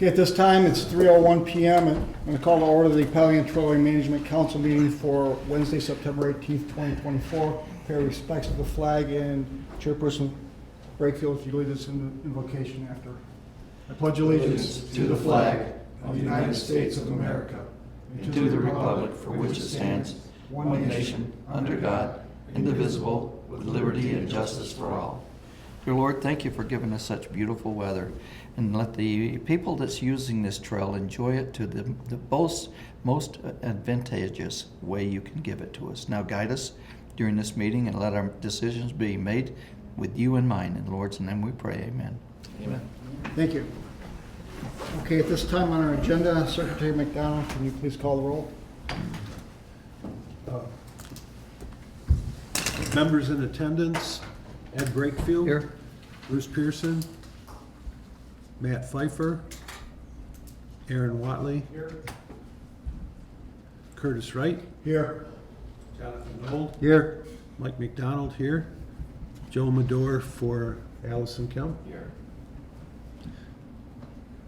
Okay, at this time, it's 3:01 PM, and I'm going to call to order the Pelican Trailway Management Council meeting for Wednesday, September 18th, 2024. Pay respects to the flag, and Chairperson Brakefield, if you lead us in the invocation after. I pledge allegiance to the flag of the United States of America and to the republic for which it stands, one nation, under God, indivisible, with liberty and justice for all. Dear Lord, thank you for giving us such beautiful weather, and let the people that's using this trail enjoy it to the most advantageous way you can give it to us. Now guide us during this meeting and let our decisions be made with you in mind. In the Lord's name we pray, amen. Amen. Thank you. Okay, at this time on our agenda, Secretary McDonald, can you please call the roll? Members in attendance: Ed Brakefield. Here. Bruce Pearson. Matt Pfeiffer. Aaron Watley. Here. Curtis Wright. Here. Jonathan Gold. Here. Mike McDonald here. Joe Medor for Allison Kemp. Here.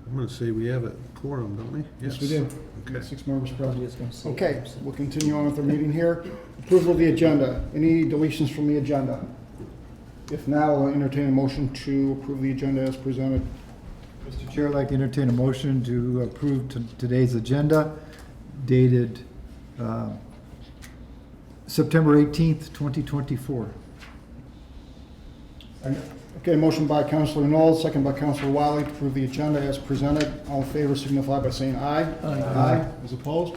I'm going to say we have a quorum, don't we? Yes, we do. Okay. 6 members present. Okay, we'll continue on with our meeting here. Approval of the agenda. Any deletions from the agenda? If not, I'll entertain a motion to approve the agenda as presented. Mr. Chair, I'd like to entertain a motion to approve today's agenda dated September 18th, 2024. Okay, motion by Councilor Knoll, second by Councilor Wiley to approve the agenda as presented. All in favor signify by saying aye. Aye. As opposed?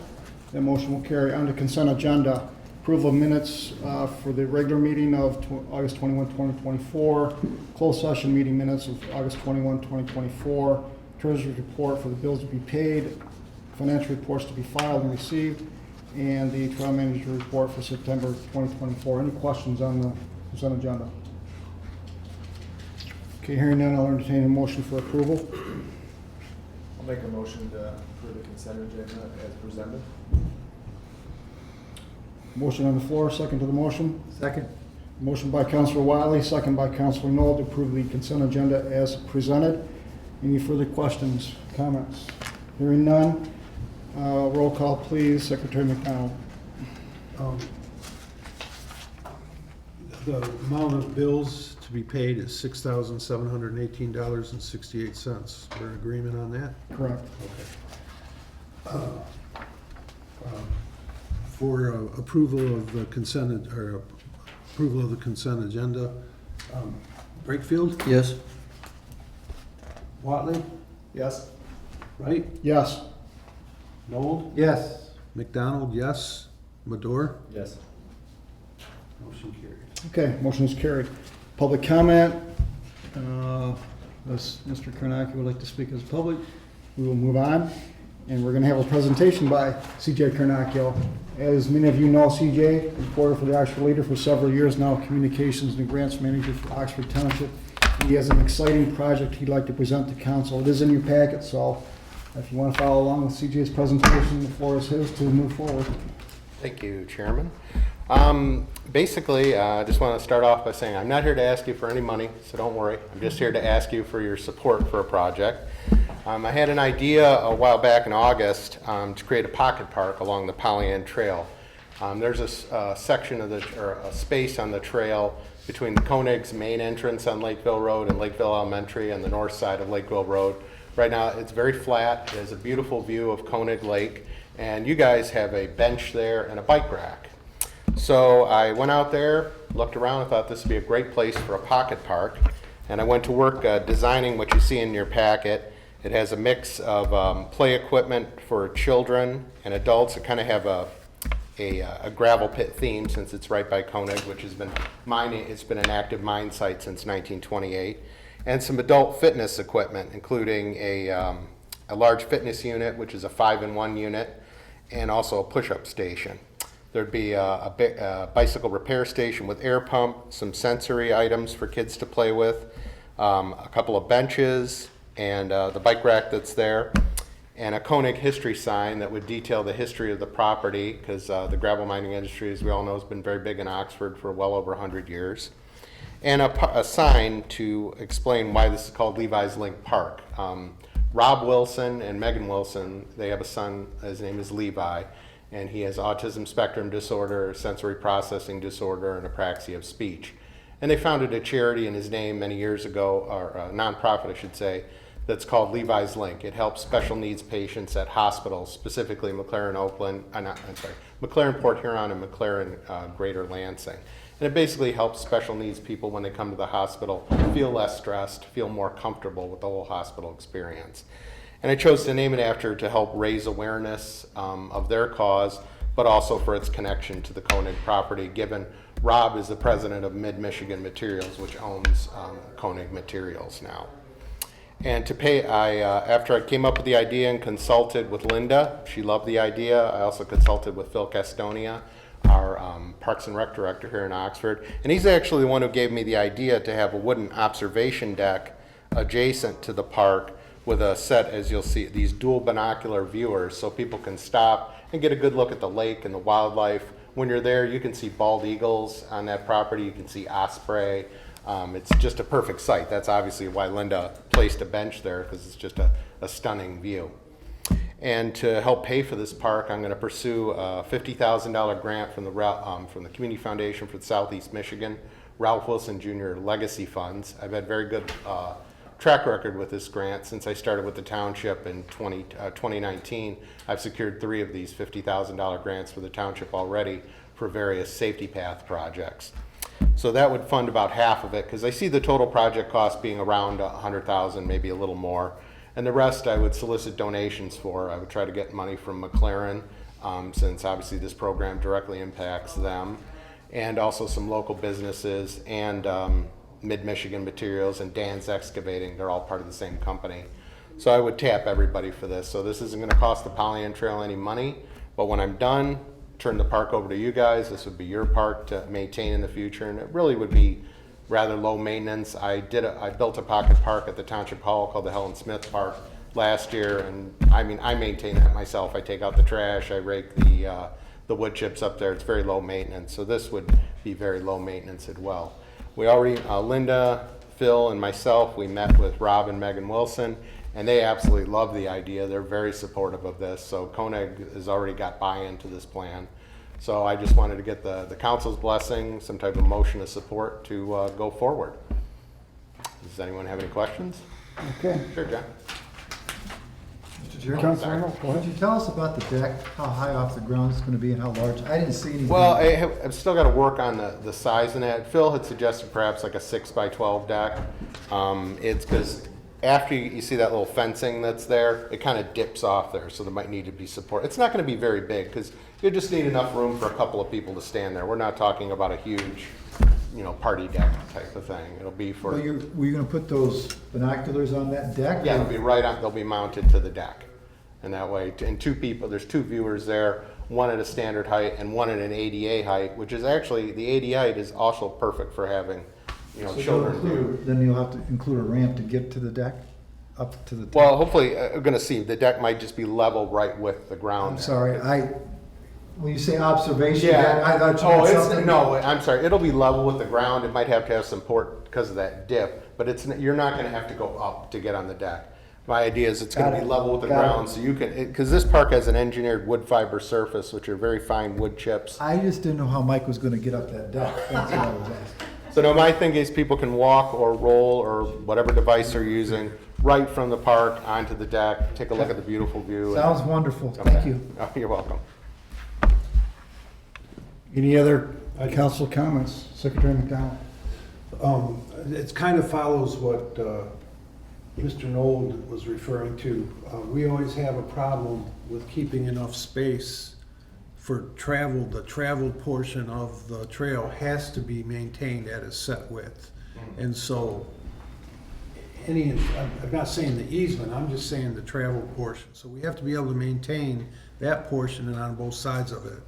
That motion will carry. On to consent agenda. Approval of minutes for the regular meeting of August 21, 2024. Closed session meeting minutes of August 21, 2024. Treasurer's report for the bills to be paid. Financial reports to be filed and received. And the trial manager report for September 2024. Any questions on the consent agenda? Okay, hearing none, I'll entertain a motion for approval. I'll make a motion to approve the consent agenda as presented. Motion on the floor, second to the motion. Second. Motion by Councilor Wiley, second by Councilor Knoll to approve the consent agenda as presented. Any further questions, comments? Hearing none, roll call please. Secretary McDonald. The amount of bills to be paid is $6,718.68. We're in agreement on that? Correct. For approval of the consent, or approval of the consent agenda, Brakefield, Yes. Watley, Yes. Wright, Yes. Noel, Yes. McDonald, yes, Medor, Yes. motion carried. Okay, motion is carried. Public comment. Unless Mr. Kornacki would like to speak as public, we will move on. And we're going to have a presentation by CJ Kornacki. As many of you know, CJ, reporter for the Oxford Leader for several years now, communications and grants manager for Oxford Township. He has an exciting project he'd like to present to council. It is in your packet, so if you want to follow along with CJ's presentation, the floor is his to move forward. Thank you, Chairman. Basically, I just want to start off by saying I'm not here to ask you for any money, so don't worry. I'm just here to ask you for your support for a project. I had an idea a while back in August to create a pocket park along the Pollyant Trail. There's a section of a space on the trail between the Koenig's main entrance on Lakeville Road and Lakeville Elementary on the north side of Lakeville Road. Right now, it's very flat. It has a beautiful view of Koenig Lake, and you guys have a bench there and a bike rack. So I went out there, looked around, and thought this would be a great place for a pocket park. And I went to work designing what you see in your packet. It has a mix of play equipment for children and adults. It kind of have a gravel pit theme since it's right by Koenig, which has been mining. It's been an active mine site since 1928. And some adult fitness equipment, including a large fitness unit, which is a 5-in-1 unit, and also a push-up station. There'd be a bicycle repair station with air pump, some sensory items for kids to play with, a couple of benches, and the bike rack that's there, and a Koenig history sign that would detail the history of the property, because the gravel mining industry, as we all know, has been very big in Oxford for well over 100 years. And a sign to explain why this is called Levi's Link Park. Rob Wilson and Megan Wilson, they have a son, his name is Levi, and he has autism spectrum disorder, sensory processing disorder, and apraxia of speech. And they founded a charity in his name many years ago, or a nonprofit, I should say, that's called Levi's Link. It helps special needs patients at hospitals, specifically McLaren, McLaren Port Huron and McLaren Greater Lansing. And it basically helps special needs people when they come to the hospital feel less stressed, feel more comfortable with the whole hospital experience. And I chose to name it after to help raise awareness of their cause, but also for its connection to the Koenig property, given Rob is the president of Mid-Michigan Materials, which owns Koenig Materials now. And after I came up with the idea and consulted with Linda, she loved the idea. I also consulted with Phil Castonia, our Parks and Rec director here in Oxford. And he's actually the one who gave me the idea to have a wooden observation deck adjacent to the park with a set, as you'll see, these dual binocular viewers so people can stop and get a good look at the lake and the wildlife. When you're there, you can see bald eagles on that property. You can see osprey. It's just a perfect site. That's obviously why Linda placed a bench there, because it's just a stunning view. And to help pay for this park, I'm going to pursue a $50,000 grant from the Community Foundation for Southeast Michigan, Ralph Wilson Jr. Legacy Funds. I've had very good track record with this grant since I started with the township in 2019. I've secured 3 of these $50,000 grants for the township already for various safety path projects. So that would fund about half of it, because I see the total project cost being around $100,000, maybe a little more. And the rest I would solicit donations for. I would try to get money from McLaren, since obviously this program directly impacts them, and also some local businesses and Mid-Michigan Materials and Dan's Excavating. They're all part of the same company. So I would tap everybody for this. So this isn't going to cost the Pollyant Trail any money, but when I'm done, turn the park over to you guys. This would be your park to maintain in the future, and it really would be rather low maintenance. I built a pocket park at the Township Hall called the Helen Smith Park last year, and I maintain that myself. I take out the trash, I rake the wood chips up there. It's very low maintenance, so this would be very low maintenance as well. We already, Linda, Phil, and myself, we met with Rob and Megan Wilson, and they absolutely love the idea. They're very supportive of this, so Koenig has already got buy-in to this plan. So I just wanted to get the council's blessing, some type of motion of support to go forward. Does anyone have any questions? Okay. Sure, John. Mr. Chair? Councilor Arnold, go Could ahead. you tell us about the deck, how high off the ground it's gonna be and how large? I didn't see anything. Well, I've still got to work on the size in that. Phil had suggested perhaps like a 6x12 deck. It's because after you see that little fencing that's there, it kind of dips off there, so there might need to be support. It's not going to be very big, because you just need enough room for a couple of people to stand there. We're not talking about a huge, party deck type of thing. It'll be for... Well, were you gonna put those binoculars on that deck? Yeah, it'll be right on, they'll be mounted to the deck. And that way, and 2 people, there's 2 viewers there, one at a standard height and one at an ADA height, which is actually, the ADA height is also perfect for having, So children. then you'll have to include a ramp to get to the deck, up to the deck? Well, hopefully, I'm gonna see, the deck might just be level right with the ground. I'm there. sorry, when you say observation Yeah. deck, I thought you meant something. No, I'm sorry, it'll be level with the ground. It might have to have some support because of that dip, but you're not gonna have to go up to get on the deck. My idea is it's gonna Got be it. level with the Got it. ground, so you can, because this park has an engineered wood fiber surface, which are very fine wood chips. I just didn't know how Mike was gonna get up that deck, that's what I was asking. So no, my thing is people can walk or roll or whatever device they're using right from the park onto the deck, take a look at the beautiful view. Sounds wonderful, thank you. Oh, you're welcome. Any other council comments? Secretary McDonald. It kind of follows what Mr. Nold was referring to. We always have a problem with keeping enough space for travel. The traveled portion of the trail has to be maintained at a set width. And so I'm not saying the easement, I'm just saying the travel portion. So we have to be able to maintain that portion and on both sides of it.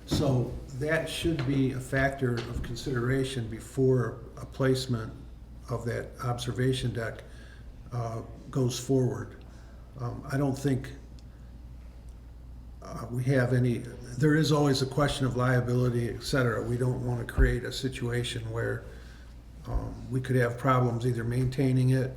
So that should be a factor of consideration before a placement of that observation deck goes forward. I don't think we have any, there is always a question of liability, et cetera. We don't want to create a situation where we could have problems either maintaining it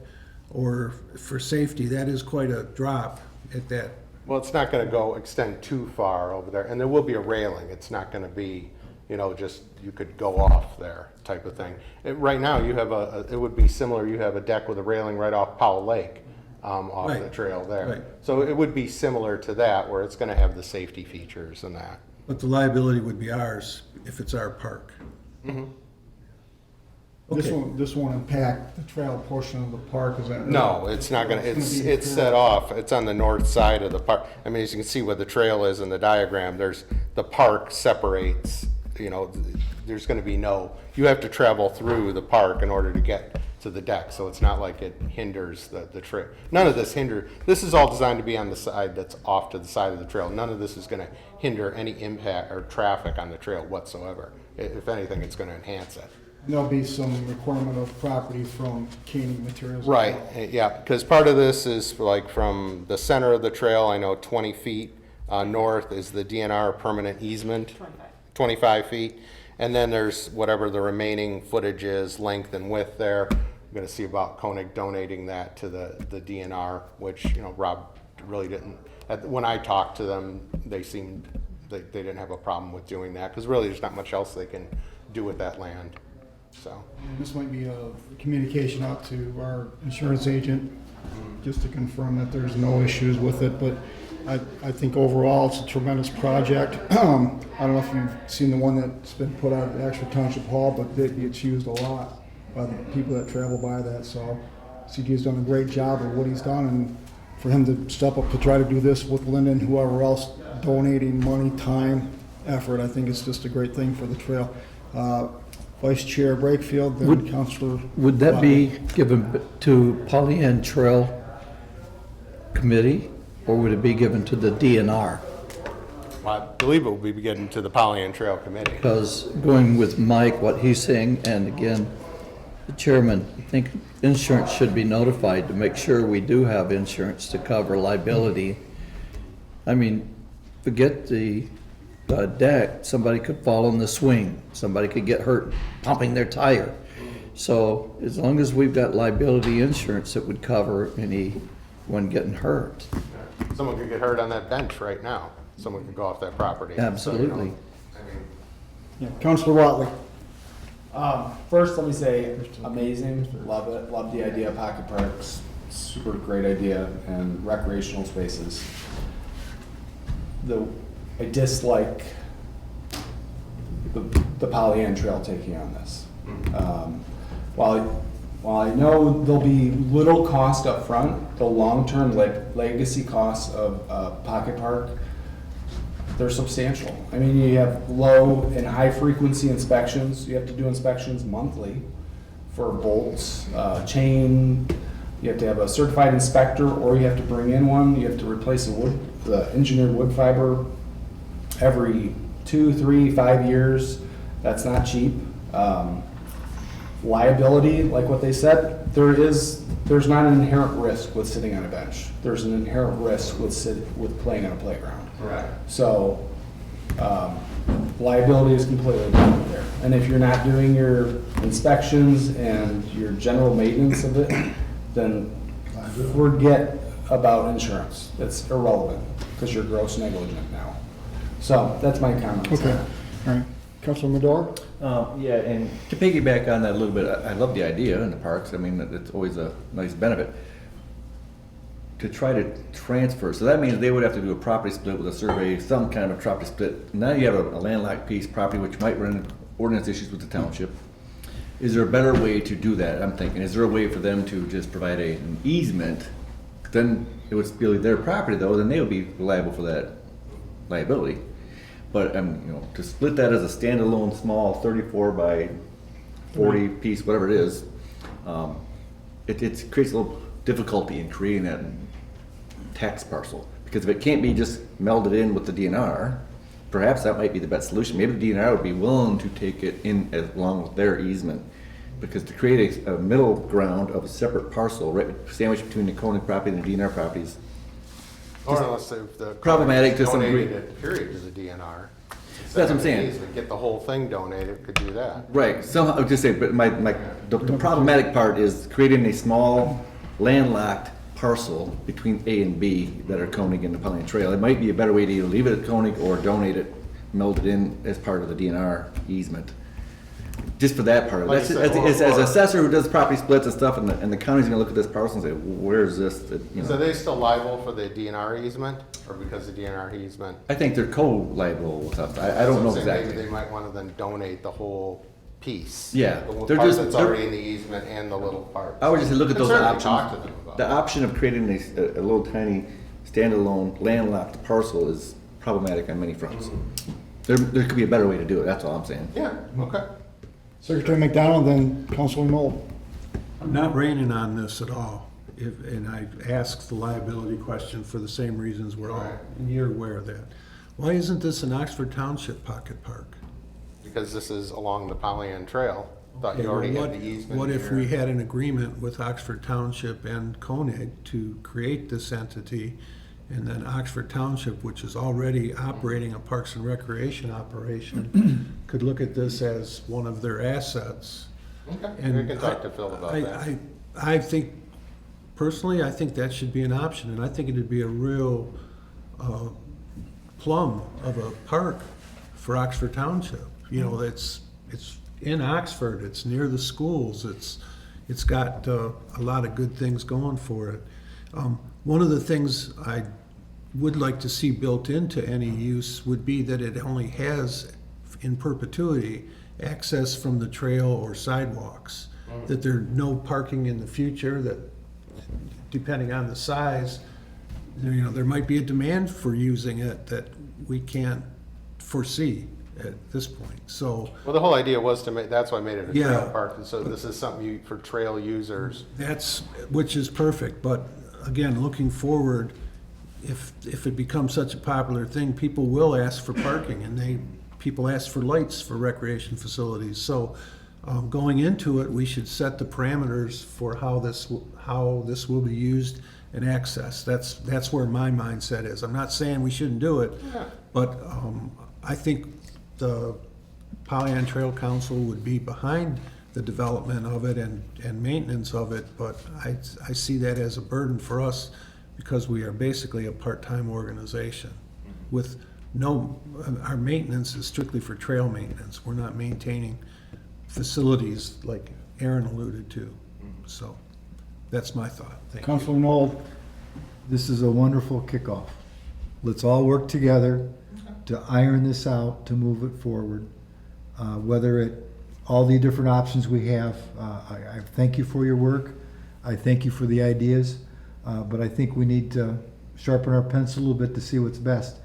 or for safety, that is quite a drop at that. Well, it's not gonna go extend too far over there, and there will be a railing. It's not gonna be, you know, just, you could go off there type of thing. Right now, you have it would be similar, you have a deck with a railing right off Powell Lake, off the Right. trail there. Right. So it would be similar to that, where it's gonna have the safety features and that. But the liability would be ours if it's our park. This won't impact the trail portion of the park, is that? No, it's not gonna, gonna it's be- set off, it's on the north side of the park. I mean, as you can see where the trail is in the diagram, the park separates, you know, there's gonna be you have to travel through the park in order to get to the deck, so it's not like it hinders the trail. None of this this is all designed to be on the side that's off to the side of the trail. None of this is gonna hinder any impact or traffic on the trail whatsoever. If anything, it's gonna enhance it. There'll be some requirement of property from Koenig Materials. Right, yeah, because part of this is like from the center of the trail, I know 20 feet north is the DNR permanent easement. 25 feet. And then there's whatever the remaining footage is, length and width there. I'm gonna see about Koenig donating that to the DNR, which, you know, Rob really didn't, when I talked to them, they didn't have a problem with doing that, because really there's not much else they can do with that land, so. This might be a communication out to our insurance agent, just to confirm that there's no issues with it, but I think overall it's a tremendous project. I don't know if you've seen the one that's been put out at Exeter Township Hall, but it gets used a lot by the people that travel by that, so CD's done a great job of what he's done, and for him to step up to try to do this with Lyndon, whoever else donating money, time, effort, I think it's just a great thing for the trail. Vice Chair Brakefield, then Councilor. Would that be given to Pollyant Trail Committee, or would it be given to the DNR? I believe it will be getting to the Pollyant Trail Committee. Because going with Mike, what he's saying, and again, the chairman, I think insurance should be notified to make sure we do have insurance to cover liability. I mean, forget the deck, somebody could fall on the swing, somebody could get hurt pumping their tire. So as long as we've got liability insurance, it would cover anyone getting hurt. Someone could get hurt on that bench right now. Someone could go off that property. Absolutely. So, you know, Yeah, Councilor Watley. First, let me say, amazing, love it, love the idea of pocket parks, super great idea, and recreational spaces. I dislike the Pollyant Trail taking on this. While I know there'll be little cost up front, the long-term legacy costs of pocket park, they're substantial. I mean, you have low and high frequency inspections. You have to do inspections monthly for bolts, chain. You have to have a certified inspector, or you have to bring in one. You have to replace the engineered wood fiber every 2, 3, 5 years. That's not cheap. Liability, like what they said, there's not an inherent risk with sitting on a bench. There's an inherent risk with playing on a playground. Right. So, liability is completely different there. And if you're not doing your inspections and your general maintenance of it, then forget about insurance. It's irrelevant, because you're gross negligent now. So, that's my comments. Okay, all right. Councilor Madore? Yeah, and to piggyback on that a little bit, I love the idea in the parks. I mean, it's always a nice benefit. To try to transfer, so that means they would have to do a property split with a survey, some kind of property split. Now you have a landlocked piece property which might run into ordinance issues with the township. Is there a better way to do that? I'm thinking, is there a way for them to just provide an easement? Then it would be their property though, then they would be liable for that liability. But, to split that as a standalone small 34 by 40 piece, whatever it is, it creates a little difficulty in creating that tax parcel. Because if it can't be just melded in with the DNR, perhaps that might be the best solution. Maybe the DNR would be willing to take it in along with their easement. Because to create a middle ground of a separate parcel, right, sandwiched between the Koenig property and the DNR properties, Or unless if the. Problematic to some degree. Donated it, period, to the DNR. That's what I'm saying. Get the whole thing donated, could do that. right, somehow, I would just say, but the problematic part is creating a small landlocked parcel between A and B that are Koenig and the Napoleon Trail. It might be a better way to either leave it at Koenig or donate it, meld it in as part of the DNR easement. Just for that part. Like That's, you said, as or- an assessor who does property splits and stuff, and the county's gonna look at this parcel and say, where's this, that, you So are know. they still liable for the DNR easement, or because the DNR easement? I think they're co-liable with us. I don't know So I'm saying exactly. Maybe they might want to then donate the whole piece. Yeah, The they're part just- that's they're- already in the easement and the little part. I would just say, look at those Certainly options. talk to them about The it. option of creating a little tiny standalone landlocked parcel is problematic on many fronts. There could be a better way to do it, that's all I'm saying. Yeah, okay. Secretary McDonald, then Councilor Knoll. I'm not raining on this at all. And I asked the liability question for the same reasons we're all, Right. and you're aware of that. Why isn't this an Oxford Township pocket park? Because this is along the Pollyant Trail. Thought Okay, you already well, had the easement What if here. we had an agreement with Oxford Township and Koenig to create this entity, and then Oxford Township, which is already operating a Parks and Recreation operation, could look at this as one of their assets? Okay, And we can talk to Phil about that. I think, personally, I think that should be an option, and I think it'd be a real plum of a park for Oxford Township. You know, it's in Oxford, it's near the schools, it's got a lot of good things going for it. One of the things I would like to see built into any use would be that it only has, in perpetuity, access from the trail or sidewalks. That there no parking in the future, that depending on the size, there might be a demand for using it that we can't foresee at this point. So Well, the whole idea was to make, that's why I made it a Yeah. trail park, and so this is something for trail users. which is perfect, but again, looking forward, if it becomes such a popular thing, people will ask for parking, and people ask for lights for recreation facilities. So going into it, we should set the parameters for how this will be used and accessed. That's where my mindset is. I'm not saying we shouldn't do it, but I think the Pollyant Trail Council would be behind the development of it and maintenance of it, but I see that as a burden for us because we are basically a part-time organization with our maintenance is strictly for trail maintenance. We're not maintaining facilities like Aaron alluded to. So that's my thought. Thank you. Councilor Knoll. This is a wonderful kickoff. Let's all work together to iron this out, to move it forward. All the different options we have, I thank you for your work. I thank you for the ideas, but I think we need to sharpen our pencil a little bit to see what's best.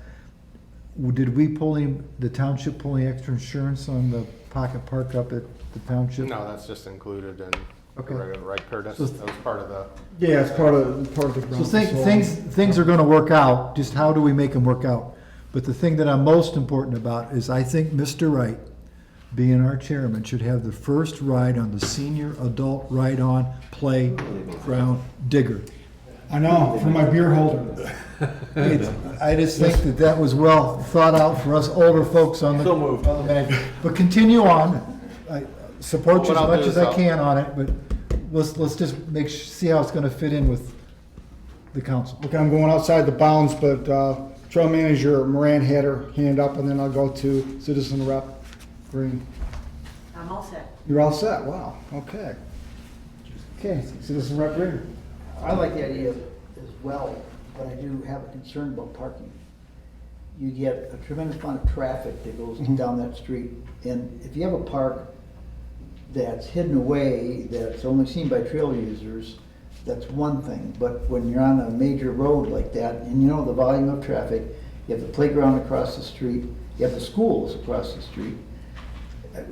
Did the township pull any extra insurance on the pocket park up at the township? No, that's just included in the Okay. regular, right, Curtis? So- That was part of the. Yeah, it's part of the So ground. things are gonna work out, just how do we make them work out? But the thing that I'm most important about is I think Mr. Wright, being our chairman, should have the first ride on the senior adult ride-on playground digger. I know, for my beer holder. I just think that was well thought out for us older folks on the. So moved. on the man. But continue on, I support you as What I'll much do as is I can on it, but let's just see how it's gonna fit in with the council. Okay, I'm going outside the bounds, but Trail Manager Moran had her hand up, and then I'll go to Citizen Rep Green. I'm all set. You're all set, wow, okay. Okay, Citizen Rep Green. I like the idea as well, but I do have a concern about parking. You get a tremendous amount of traffic that goes down that street, and if you have a park that's hidden away, that's only seen by trail users, that's one thing, but when you're on a major road like that, and you know the volume of traffic, you have the playground across the street, you have the schools across the street.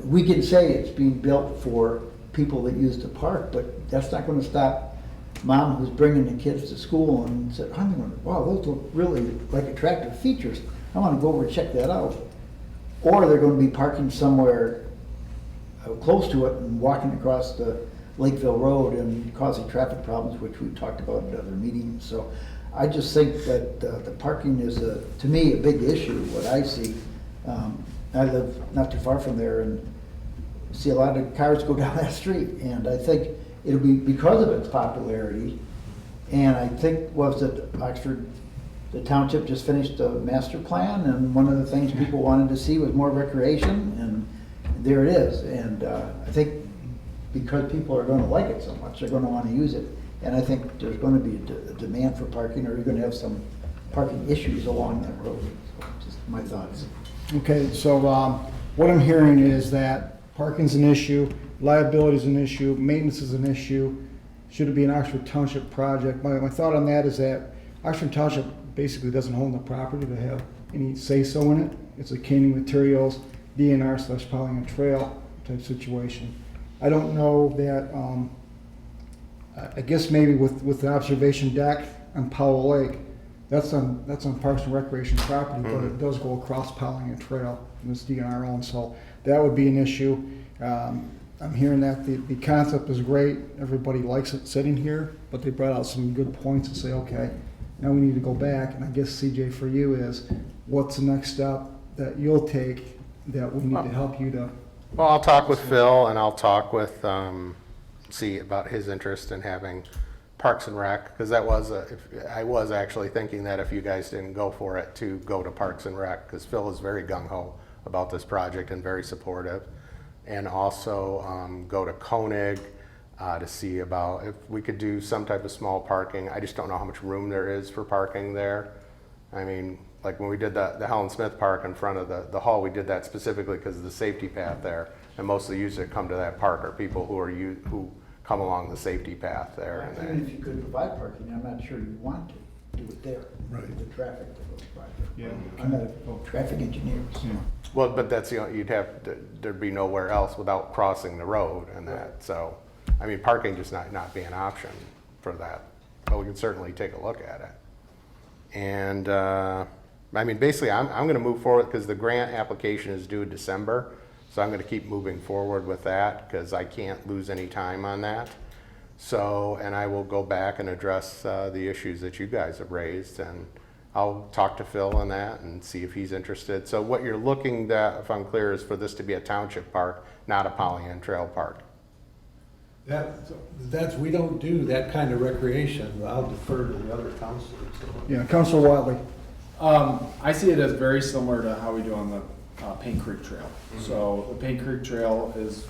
We can say it's being built for people that use the park, but that's not gonna stop mom who's bringing the kids to school and said, I'm going, wow, those look really like attractive features. I want to go over and check that out. Or they're going to be parking somewhere close to it and walking across the Lakeville Road and causing traffic problems, which we've talked about at other meetings. So I just think that the parking is, to me, a big issue, what I see. I live not too far from there and see a lot of cars go down that street. And I think it'll be, because of its popularity, And I think, was it Oxford, the township just finished a master plan, and one of the things people wanted to see was more recreation, and there it is. And I think because people are gonna like it so much, they're gonna wanna use it. And I think there's gonna be a demand for parking, or you're gonna have some parking issues along that road. So just my thoughts. Okay, so what I'm hearing is that parking's an issue, liability is an issue, maintenance is an issue. Should it be an Oxford Township project? My thought on that is that Oxford Township basically doesn't own the property to have any say-so in it. It's a Canning Materials, DNR/Pollyant Trail type situation. I don't know that, I guess maybe with the observation deck on Powell Lake, that's on Parks and Recreation property, but it does go across Pollyant Trail, and it's DNR owned, so that would be an issue. I'm hearing that the concept is great, everybody likes it sitting here, but they brought out some good points to say, okay, now we need to go back, and I guess CJ for you is, what's the next step that you'll take that we need to help you to? Well, I'll talk with Phil and I'll talk with, see about his interest in having Parks and Rec, because that was, I was actually thinking that if you guys didn't go for it, to go to Parks and Rec, because Phil is very gung-ho about this project and very supportive. And also go to Koenig to see about if we could do some type of small parking. I just don't know how much room there is for parking there. I mean, like when we did the Helen Smith Park in front of the hall, we did that specifically because of the safety path there. And most of the users that come to that park are people who come along the safety path there. Even if you could provide parking, I'm not sure you want to do it there. Right. The traffic that goes by there. Yeah. I'm a traffic engineer, so. Well, but that's, you'd have to, there'd be nowhere else without crossing the road and that. So, I mean, parking just not be an option for that. But we can certainly take a look at it. And, I mean, basically, I'm going to move forward because the grant application is due in December. So I'm going to keep moving forward with that because I can't lose any time on that. So, and I will go back and address the issues that you guys have raised, and I'll talk to Phil on that and see if he's interested. So what you're looking at, if I'm clear, is for this to be a township park, not a Pollyant Trail park. That's, we don't do that kind of recreation. I'll defer to the other councilors. Yeah, Councilor Watley. I see it as very similar to how we do on the Paint Creek Trail. So the Paint Creek Trail is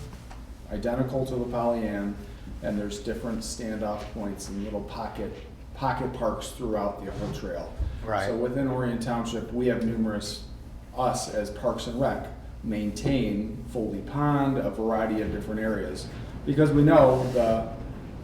identical to the Pollyant, and there's different standoff points and little pocket parks throughout the whole trail. Right. So within Orion Township, we have numerous, us as Parks and Rec, maintain Foley Pond, a variety of different areas. Because we know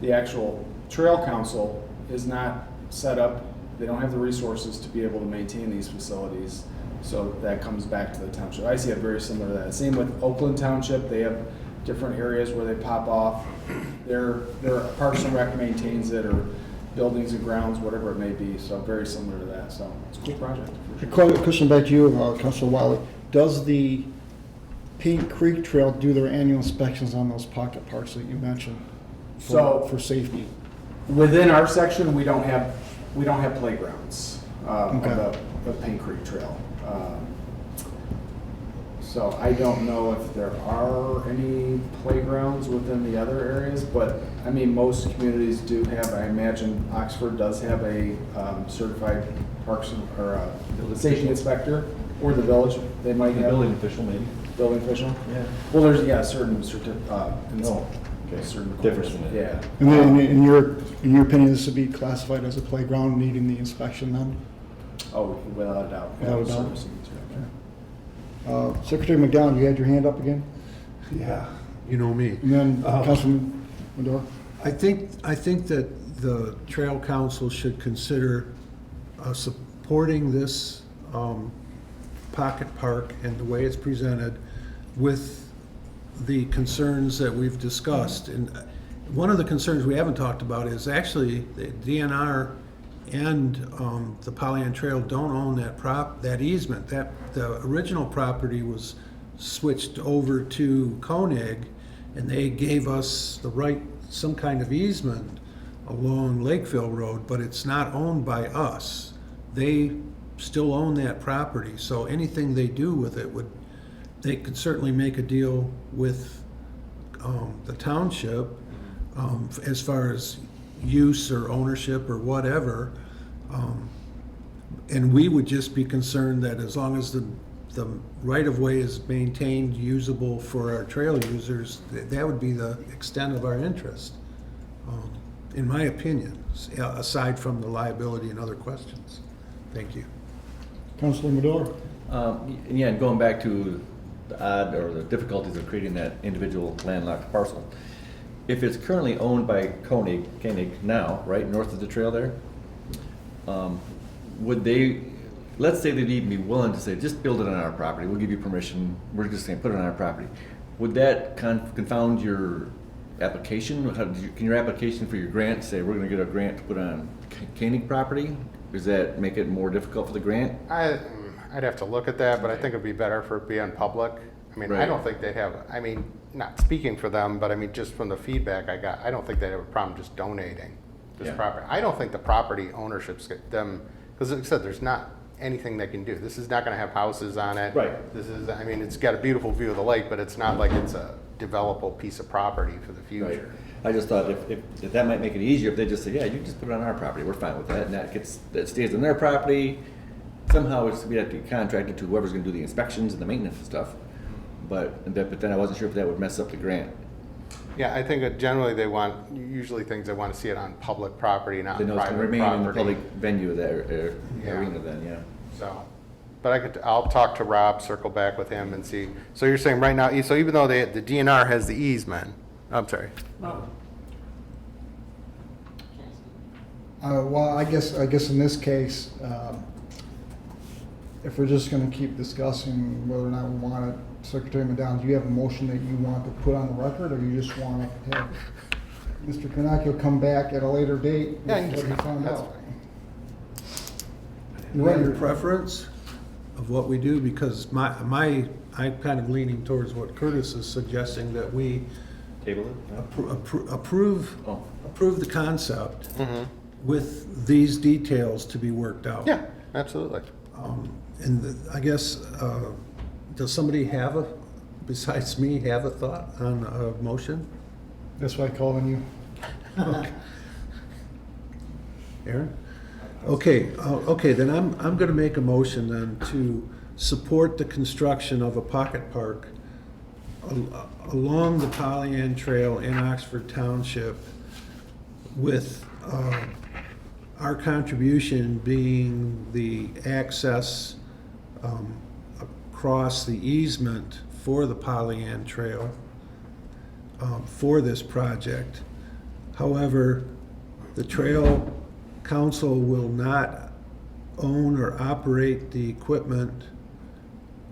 the actual Trail Council is not set up, they don't have the resources to be able to maintain these facilities. So that comes back to the township. I see it very similar to that. Same with Oakland Township, they have different areas where they pop off. Their Parks and Rec maintains it, or buildings and grounds, whatever it may be, so very similar to that, so it's a cool project. For sure. Question back to you, Councilor Wiley. Does the Paint Creek Trail do their annual inspections on those pocket parks that you mentioned for safety? Within our section, we don't have playgrounds on Okay. the Paint Creek Trail. So I don't know if there are any playgrounds within the other areas, but I mean, most communities do have, I imagine Oxford does have a certified parks or a safety inspector, or the village, they might have. Building official maybe. Building official? Yeah. Well, there's, certain Okay. certain. Difference in it. Yeah. And then in your opinion, this would be classified as a playground needing the inspection then? Oh, without a doubt. Without a doubt. Servicing, yeah. Secretary McDonald, you had your hand up again? Yeah, you know me. And then Councilman Medora? I think that the Trail Council should consider supporting this pocket park and the way it's presented with the concerns that we've discussed. And one of the concerns we haven't talked about is actually the DNR and the Pollyant Trail don't own that easement. The original property was switched over to Koenig, and they gave us the right, some kind of easement along Lakeville Road, but it's not owned by us. They still own that property, so anything they do with it they could certainly make a deal with the township as far as use or ownership or whatever. And we would just be concerned that as long as the right-of-way is maintained usable for our trail users, that would be the extent of our interest, in my opinion, aside from the liability and other questions. Thank you. Councilor Madore? And yeah, and going back to the odd or the difficulties of creating that individual landlocked parcel. If it's currently owned by Koenig now, right, north of the trail there, would they, let's say they'd even be willing to say, just build it on our property, we'll give you permission, we're just saying, put it on our property. Would that confound your application? Can your application for your grant say, we're gonna get a grant to put on Koenig property? Does that make it more difficult for the grant? I'd have to look at that, but I think it'd be better for it to be on public. I mean, I Right. don't think they'd have, I mean, not speaking for them, but I mean, just from the feedback I got, I don't think they'd have a problem just donating this Yeah. property. I don't think the property ownership's get them, because like I said, there's not anything they can do. This is not gonna have houses on it. Right. This is, I mean, it's got a beautiful view of the lake, but it's not like it's a developable piece of property for the Right. future. I just thought if that might make it easier if they just say, yeah, you can just put it on our property, we're fine with that, and that stays on their property. Somehow it's, we have to be contracted to whoever's gonna do the inspections and the maintenance and stuff. But then I wasn't sure if that would mess up the grant. Yeah, I think that generally they want, usually things they want to see it on public property, not They know it's gonna private remain in the property. public venue there, Yeah. arena then, yeah. So, but I'll talk to Rob, circle back with him and see. So you're saying right now, so even though the DNR has the easement, I'm sorry. Well, Well, I guess in this case, if we're just gonna keep discussing whether or not we want it, Secretary McDonald, do you have a motion that you want to put on the record, or you just want to have Mr. Carnacchio come back at a later date Yeah, you can with just what he come, found that's out? You have a preference of what we do, because I'm kind of leaning towards what Curtis is suggesting, that we Table it? approve the concept with these details to be worked out. Yeah, absolutely. I guess, does somebody besides me, have a thought on a motion? That's why I called on you. Aaron? Okay, then I'm gonna make a motion then to support the construction of a pocket park along the Pollyant Trail in Oxford Township, with our contribution being the access across the easement for the Pollyant Trail for this project. However, the Trail Council will not own or operate the equipment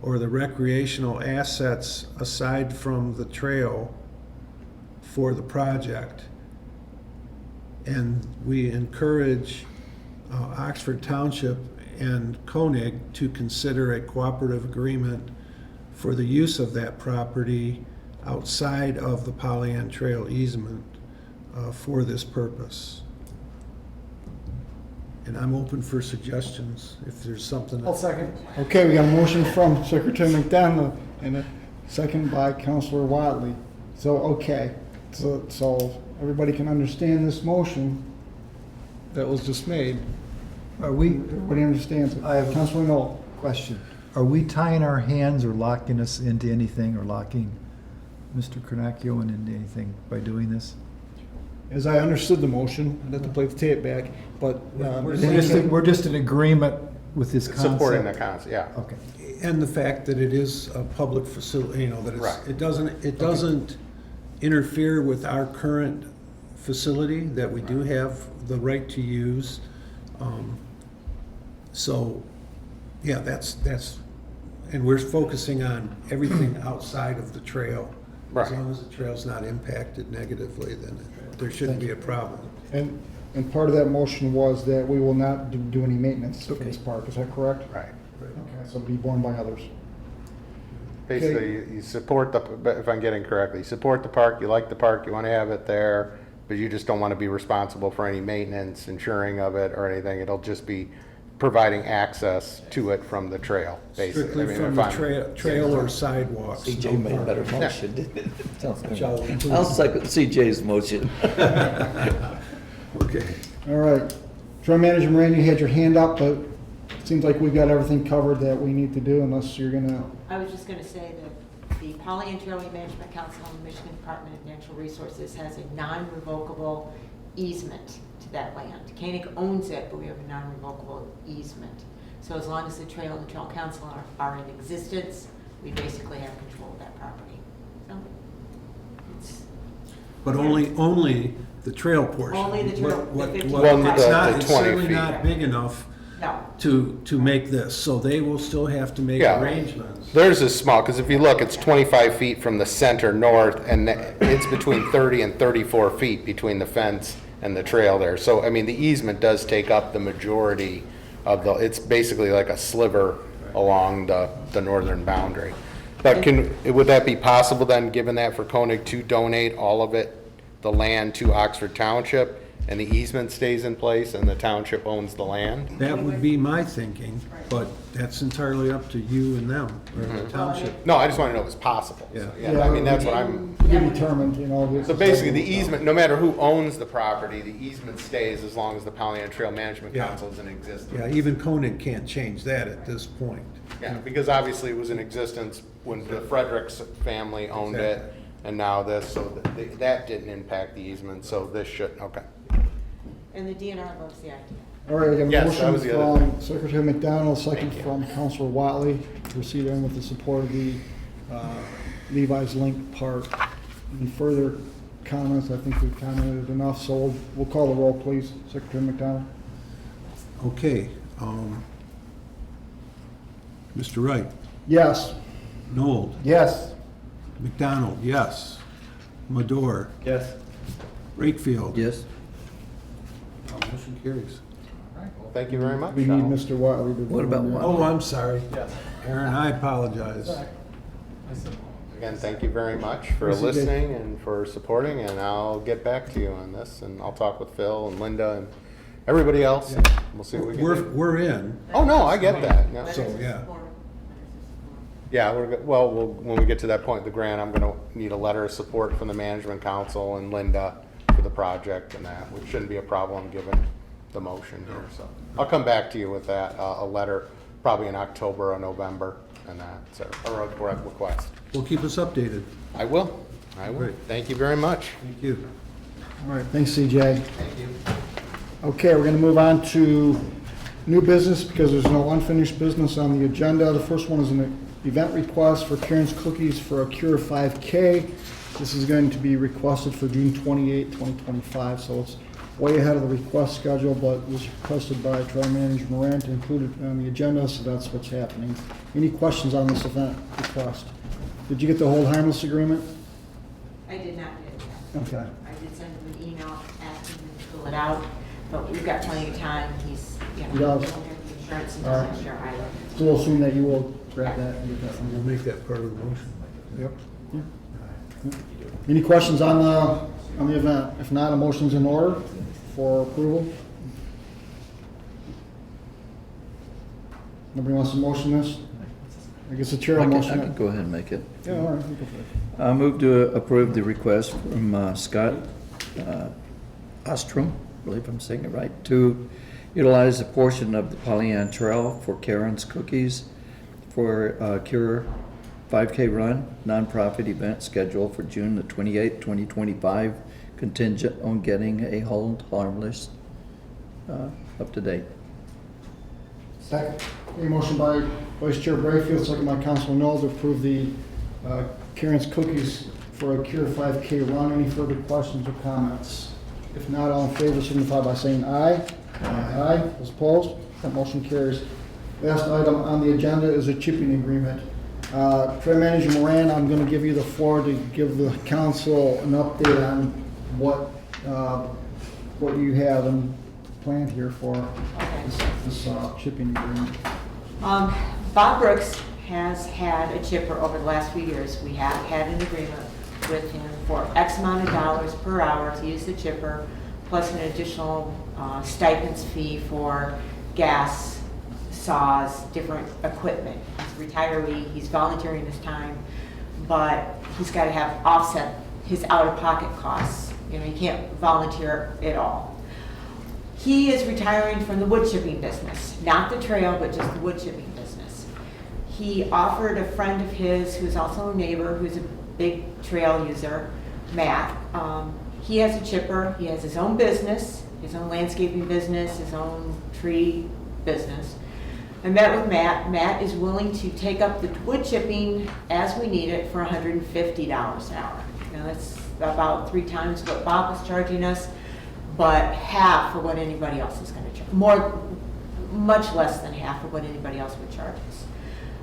or the recreational assets aside from the trail for the project. And we encourage Oxford Township and Koenig to consider a cooperative agreement for the use of that property outside of the Pollyant Trail easement for this purpose. And I'm open for suggestions if there's something. second. Okay, we got a motion from Secretary McDonald and a second by Councilor Watley. So everybody can understand this motion that was just made. Are we, Everybody understands it. I have- Councilor Knoll. question, are we tying our hands or locking us into anything, or locking Mr. Carnacchio into anything by doing this? As I understood the motion, I'd have to play the tape back, but. We're just in agreement with this concept? Supporting the concept, yeah. Okay. And the fact that it is a public facility, that Right. it doesn't interfere with our current facility that we do have the right to use. So, yeah, that's, and we're focusing on everything outside of the trail. As Right. long as the trail's not impacted negatively, then there shouldn't be a problem. And part of that motion was that we will not do any maintenance for this park, is that correct? Right. Okay, so it'll be borne by others. Basically, you support if I'm getting correctly, you support the park, you like the park, you want to have it there, but you just don't want to be responsible for any maintenance, insuring of it, or anything. It'll just be providing access to it from the trail, basically. Strictly I mean, from if the I'm- trail or sidewalks. CJ made a better motion, didn't it? Sounds good. Shall we include- I'll second CJ's motion. Okay. All right. Trail Manager Moran, you had your hand up, but it seems like we've got everything covered that we need to do unless you're gonna, I was just gonna say that the Polly and Trailway Management Council and the Michigan Department of Natural Resources has a non-revocable easement to that land. Koenig owns it, but we have a non-revocable easement. So as long as the trail and the trail council are in existence, we basically have control of that property. So it's But only the trail portion. Only the trail, What- the 50 what- Well, It's the not, it's 20 certainly feet. not big enough no. to make this, so they will still have to make Yeah. arrangements. Theirs is small, because if you look, it's 25 feet from the center north, and it's between 30 and 34 feet between the fence and the trail there. So, I mean, the easement does take up the majority of the, it's basically like a sliver along the northern boundary. But would that be possible then, given that for Koenig to donate all of it, the land to Oxford Township, and the easement stays in place and the township owns the land? That would be my thinking, but that's entirely up to you and them, or the township. No, I just want to know if it's possible. Yeah. So, yeah, I mean, that's what I'm, to be determined, you know. so basically, the easement, no matter who owns the property, the easement stays as long as the Pollyanna Trail Management Yeah. Council is in existence. Yeah, even Koenig can't change that at this point. Yeah, because obviously it was in existence when the Fredericks family owned it, Exactly. and now this, so that didn't impact the easement, so this should, okay. And the DNR loves the idea. All right, I got a Yes, that motion was the other from Secretary McDonald, second from Councilor Watley, to proceed in with the support of the Levi's Link Park. Any further comments? I think we've commented enough, so we'll call the roll, please. Secretary McDonald? Okay, Mr. Wright, Yes. Nold, Yes. McDonald, yes. Madore, Yes. Rakefield. Yes? Motion carries. Well, thank you very much. We need Mr. Watley to. What about Watley? Oh, I'm sorry. Aaron, I apologize. Again, thank you very much for Yes, you did. listening and for supporting, and I'll get back to you on this, and I'll talk with Phil and Linda and everybody else, and we'll see what we can do. We're in, Oh, no, I get that. No. so, yeah. Yeah, well, when we get to that point, the grant, I'm gonna need a letter of support from the management council and Linda for the project and that, which shouldn't be a problem given the motion here, so. I'll come back to you with that, a letter, probably in October or November, and that, so, or a request. Well, keep us updated. I will. Great. Thank you very much. Thank you. All right, thanks, CJ. Thank you. Okay, we're gonna move on to new business because there's no unfinished business on the agenda. The first one is an event request for Karen's Cookies for a Cure 5K. This is going to be requested for June 28, 2025, so it's way ahead of the request schedule, but was requested by Trail Manager Moran to include it on the agenda, so that's what's happening. Any questions on this event request? Did you get the hold harmless agreement? I did not get it. Okay. I did send him an email asking him to fill it out, but we've got plenty of time. He's, you know, He does. don't have the insurance and All right. doesn't share either. So we'll assume that you will grab that and get that. We'll make that part of the motion. Yep. Any questions on the event? If not, a motion's in order for approval. Nobody wants to motion this? I guess the chair I will can motion it. go ahead and make it. Yeah, all right. you go for it. I move to approve the request from Scott Ostrom, I believe I'm saying it right, to utilize a portion of the Pollyanna Trail for Karen's Cookies for Cure 5K Run, nonprofit event scheduled for June the 28th, 2025, contingent on getting a hold harmless up to date. Second. A motion by Vice Chair Brayfield, second by Councilor Knoll to approve the Karen's Cookies for a Cure 5K Run. Any further questions or comments? If not, all in favor signify by saying aye. Aye. Those opposed? That motion carries. Last item on the agenda is a chipping agreement. Trail Manager Moran, I'm going to give you the floor to give the council an update on what you have and planned here for this chipping agreement. Bob Brooks has had a chipper over the last few years. We have had an agreement with him for X amount of dollars per hour to use the chipper, plus an additional stipends fee for gas, saws, different equipment. He's a retiree, he's volunteering his time, but he's got to have offset his out-of-pocket costs. You know, he can't volunteer at all. He is retiring from the wood chipping business, not the trail, but just the wood chipping business. He offered a friend of his, who's also a neighbor, who's a big trail user, Matt. He has a chipper, he has his own business, his own landscaping business, his own tree business. I met with Matt. Matt is willing to take up the wood chipping as we need it for $150 an hour. Now that's about 3 times what Bob was charging us, but half of what anybody else is gonna charge. Much less than half of what anybody else would charge us.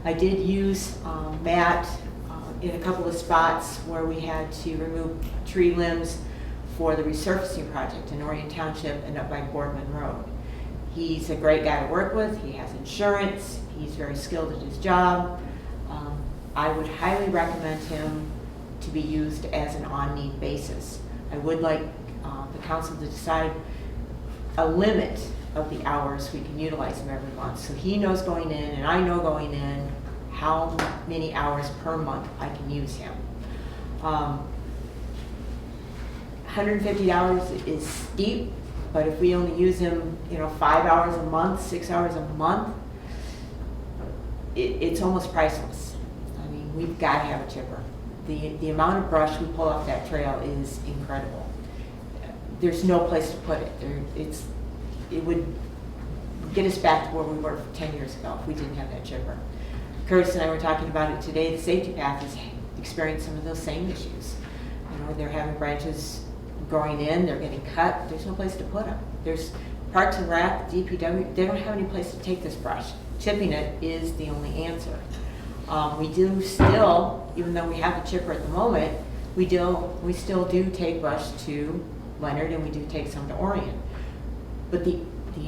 I did use Matt in a couple of spots where we had to remove tree limbs for the resurfacing project in Orion Township and up by Boardman Road. He's a great guy to work with. He has insurance. He's very skilled at his job. I would highly recommend him to be used as an on-need basis. I would like the council to decide a limit of the hours we can utilize him every month. So he knows going in, and I know going in, how many hours per month I can use him. $150 is steep, but if we only use him, 5 hours a month, 6 hours a month, it's almost priceless. I mean, we've got to have a chipper. The amount of brush we pull off that trail is incredible. There's no place to put it. It would get us back to where we were 10 years ago if we didn't have that chipper. Curtis and I were talking about it today. The safety path has experienced some of those same issues. They're having branches growing in, they're getting cut, there's no place to put them. There's Parks and Rec, DPW, they don't have any place to take this brush. Chipping it is the only answer. We do still, even though we have the chipper at the moment, we still do take brush to Leonard, and we do take some to Orion. But the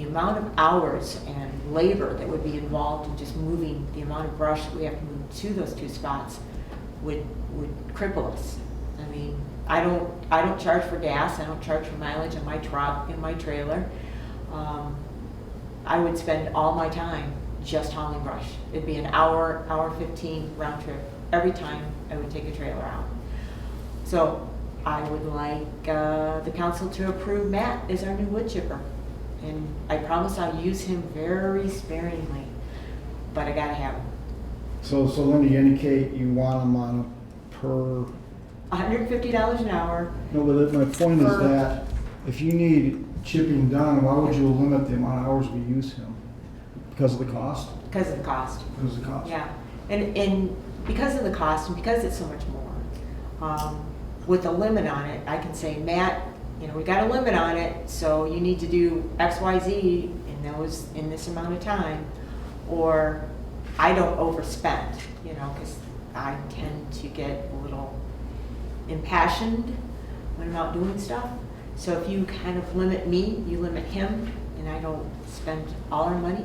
amount of hours and labor that would be involved in just moving the amount of brush that we have to move to those 2 spots would cripple us. I mean, I don't charge for gas. I don't charge for mileage in my truck, in my trailer. I would spend all my time just hauling brush. It'd be an hour 15 round trip every time I would take a trailer out. So I would like the council to approve Matt as our new wood chipper. And I promise I'll use him very sparingly, but I gotta have him. So Linda, you indicate you want him on a per... $150 an hour. No, but my point is that if you need chipping done, why would you limit the amount of hours we use him? Because of the cost? Because of the cost. Because of the cost. Yeah, and because of the cost and because it's so much more, with a limit on it, I can say, Matt, we got a limit on it, so you need to do X, Y, Z in this amount of time, or I don't overspend, because I tend to get a little impassioned when I'm out doing stuff. So if you kind of limit me, you limit him, and I don't spend all our money.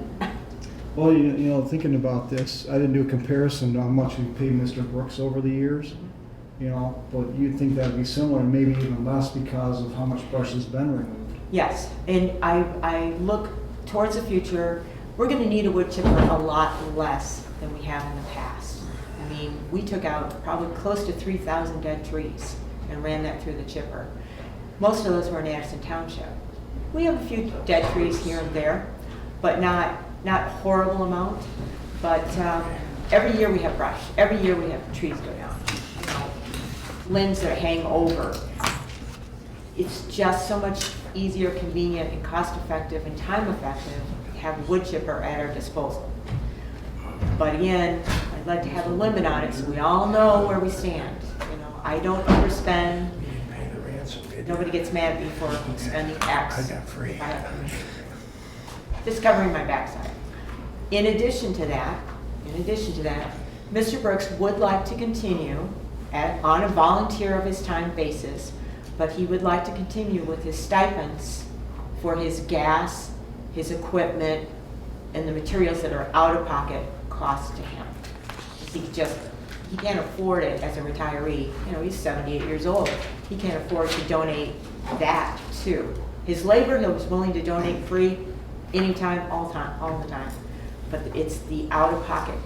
Well, thinking about this, I didn't do a comparison to how much we paid Mr. Brooks over the years, but you'd think that'd be similar, and maybe even less because of how much brush has been removed. Yes, and I look towards the future. We're going to need a wood chipper a lot less than we have in the past. I mean, we took out probably close to 3,000 dead trees and ran that through the chipper. Most of those were in Addison Township. We have a few dead trees here and there, but not horrible amount. But every year we have brush. Every year we have trees go down. Limbs that hang over. It's just so much easier, convenient, and cost-effective and time-effective to have a wood chipper at our disposal. But again, I'd like to have a limit on it so we all know where we stand. I don't overspend. Nobody gets mad at me for spending X. I got free. Just covering my backside. In addition to that, Mr. Brooks would like to continue on a volunteer of his time basis, but he would like to continue with his stipends for his gas, his equipment, and the materials that are out-of-pocket cost to him. He can't afford it as a retiree. He's 78 years old. He can't afford to donate that too. His labor, he was willing to donate free anytime, all the time. But it's the out-of-pocket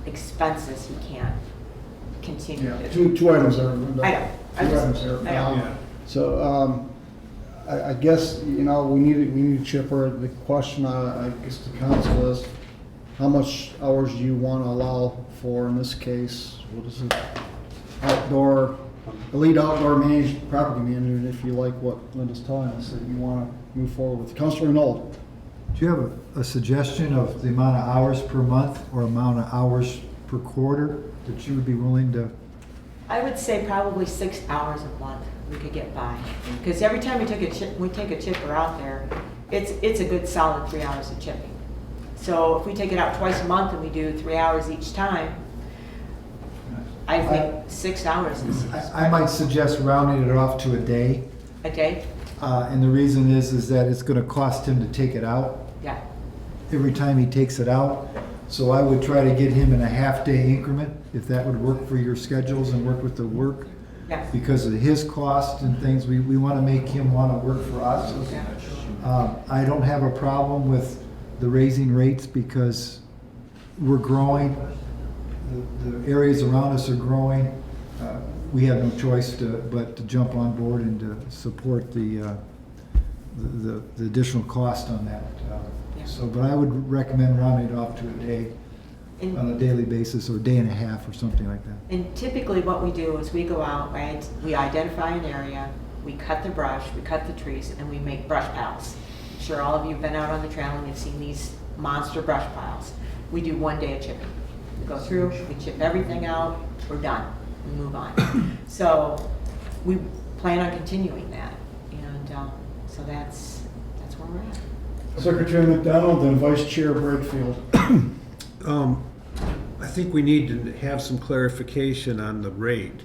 expenses he can't continue. Yeah, two items there. I know. Two items there. I know. So I guess, you know, we need a chipper. The question, I guess the council is, how much hours do you want to allow for, in this case, what is it? Outdoor, lead outdoor managed property manager, if you like what Linda's telling us, that you want to move forward with. Councilor Knoll. Do you have a suggestion of the amount of hours per month or amount of hours per quarter that you would be willing to? I would say probably 6 hours a month we could get by. Because every time we take a chipper out there, it's a good solid 3 hours of chipping. So if we take it out twice a month and we do 3 hours each time, I think 6 hours is I might suggest rounding it off to a day. a day. And the reason is that it's gonna cost him to take it out Yeah, every time he takes it out. So I would try to get him in a half-day increment, if that would work for your schedules and work with the work. yeah. Because of his cost and things, we wanna make him wanna work for us. I don't have a problem with the raising rates because we're growing. The areas around us are growing. We have no choice but to jump on board and to support the additional cost on that. Yeah. So, but I would recommend rounding it off to a day, And- on a daily basis, or a day and a half, or something like that. And typically what we do is we go out, right, we identify an area, we cut the brush, we cut the trees, and we make brush piles. I'm sure all of you have been out on the trail and you've seen these monster brush piles. We do 1 day of chipping. We go through, we chip everything out, we're done, we move on. So we plan on continuing that, and so that's where we're at. Secretary McDonald and Vice Chair Brakefield. I think we need to have some clarification on the rate.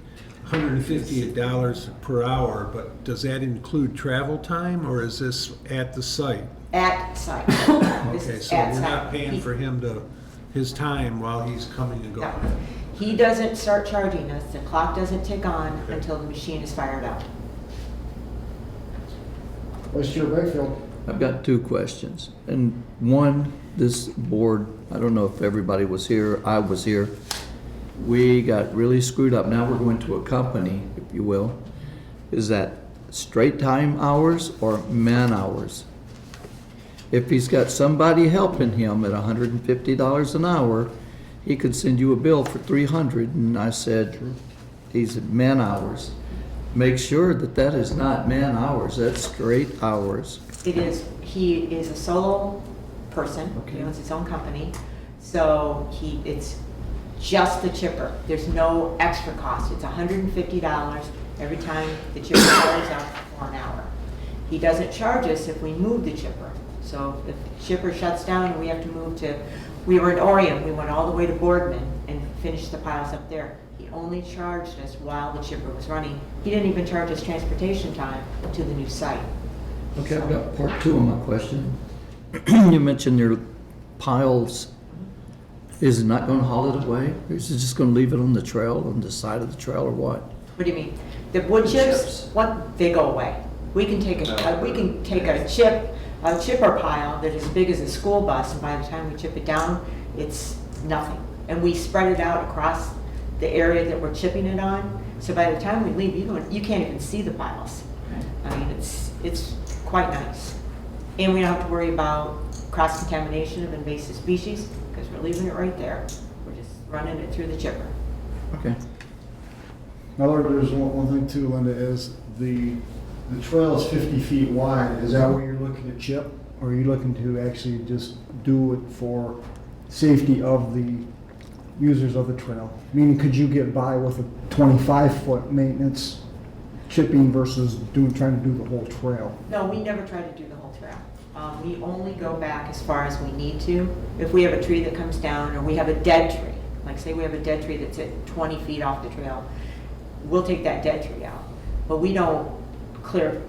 $158 per hour, but does that include travel time, or is this at the site? At site. This Okay, is so at we're site. not paying for him his time while he's coming and No. going? He doesn't start charging us, the clock doesn't tick on until the machine is fired up. Vice Chair Brakefield. I've got 2 questions. And one, this board, I don't know if everybody was here, I was here. We got really screwed up. Now we're going to a company, if you will. Is that straight time hours or man hours? If he's got somebody helping him at $150 an hour, he could send you a bill for $300. And I said, these are man hours. Make sure that that is not man hours, that's straight hours. It is, he is a solo person, he owns his own company, so it's just the chipper. There's no extra cost. It's $150 every time the chipper fires up for an hour. He doesn't charge us if we move the chipper. So if the chipper shuts down and we have to move we were in Orion, we went all the way to Boardman and finished the piles up there. He only charged us while the chipper was running. He didn't even charge us transportation time to the new site. Okay, I've got part 2 of my question. You mentioned your piles. Is it not going to haul it away? Or is it just going to leave it on the trail, on the side of the trail, or what? What do you mean? The wood chips, they go away. We can take a chipper pile that is as big as a school bus, and by the time we chip it down, it's nothing. And we spread it out across the area that we're chipping it on. So by the time we leave, you can't even see the piles. I mean, it's quite nice. And we don't have to worry about cross-contamination of invasive species, because we're leaving it right there. We're just running it through the chipper. Okay. There's one thing too, Linda, is the trail is 50 feet wide. Is that what you're looking to chip? Or are you looking to actually just do it for safety of the users of the trail? Meaning, could you get by with a 25-foot maintenance chipping versus trying to do the whole trail? No, we never try to do the whole trail. We only go back as far as we need to. If we have a tree that comes down, or we have a dead tree, like say we have a dead tree that's at 20 feet off the trail, we'll take that dead tree out. But we don't clear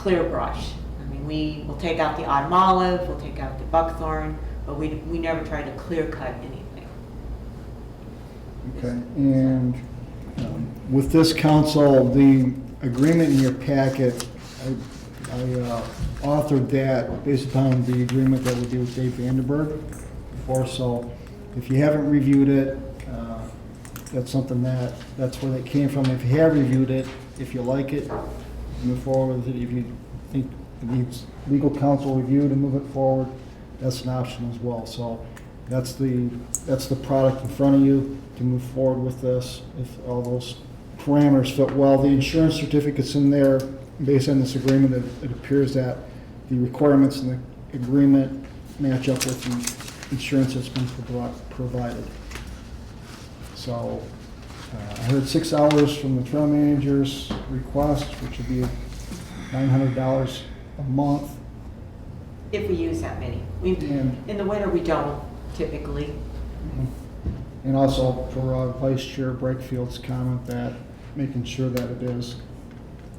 brush. I mean, we will take out the autumn olive, we'll take out the buckthorn, but we never try to clear cut anything. Okay, and with this council, the agreement in your packet, I authored that based upon the agreement that we did with Dave Vandenberg before, so if you haven't reviewed it, that's something that's where that came from. If you have reviewed it, if you like it, move forward with it. If you think it needs legal counsel review to move it forward, that's an option as well. So that's the product in front of you to move forward with this, if all those parameters fit well. The insurance certificate's in there. Based on this agreement, it appears that the requirements in the agreement match up with the insurance that's been provided. So I heard 6 hours from the trail manager's request, which would be $900 a month. If we use that many. In the winter, we don't typically. And also for Vice Chair Breakfield's comment that making sure that it is